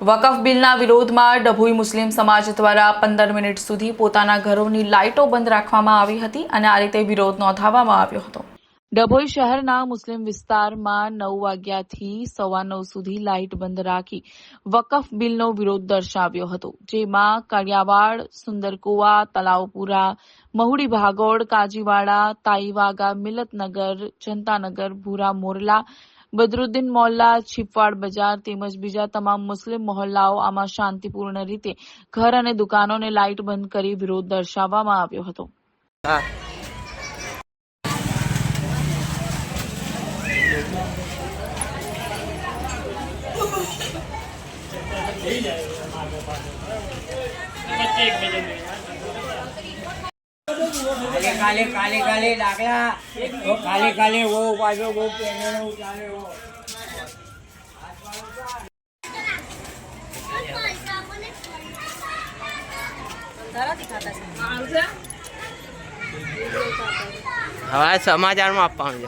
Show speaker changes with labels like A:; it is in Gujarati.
A: વકફ બિલના વિરોધમાં ડભોઈ મુસ્લિમ સમાજ દ્વારા 15 મિનિટ સુધી પોતાના ઘરોની લાઇટો બંધ રાખવામાં આવી હતી અને આ રીતે વિરોધ નોંધાવવામાં આવ્યો હતો। ડભોઈ શહેરના મુસ્લિમ વિસ્તારમાં 9 વાગ્યાથી 9:15 સુધી લાઇટ બંધ રાખી વકફ બિલનો વિરોધ દર્શાવ્યો હતો, જેમાં કળિયાવાડ, સુંદરકુવા, તલાવપુરા, મહુડી ભાગોળ, કાજીવાડા, તાઈવાગા, મિલતનગર, જનતાનગર, ભૂરા મોરલા, બદરુદ્દીન મોહલ્લા, છીપવાડ બજાર તેમજ બીજા તમામ મુસ્લિમ મહોલ્લાઓ આમાં શાંતિપૂર્ણ રીતે ઘર અને દુકાનોને લાઇટ બંધ કરી વિરોધ દર્શાવવામાં આવ્યો હતો।
B: काले काले काले डागला वो काले काले वो बाजू वो पहने वो चाले वो हमारे समाचार में आप पाऊंगे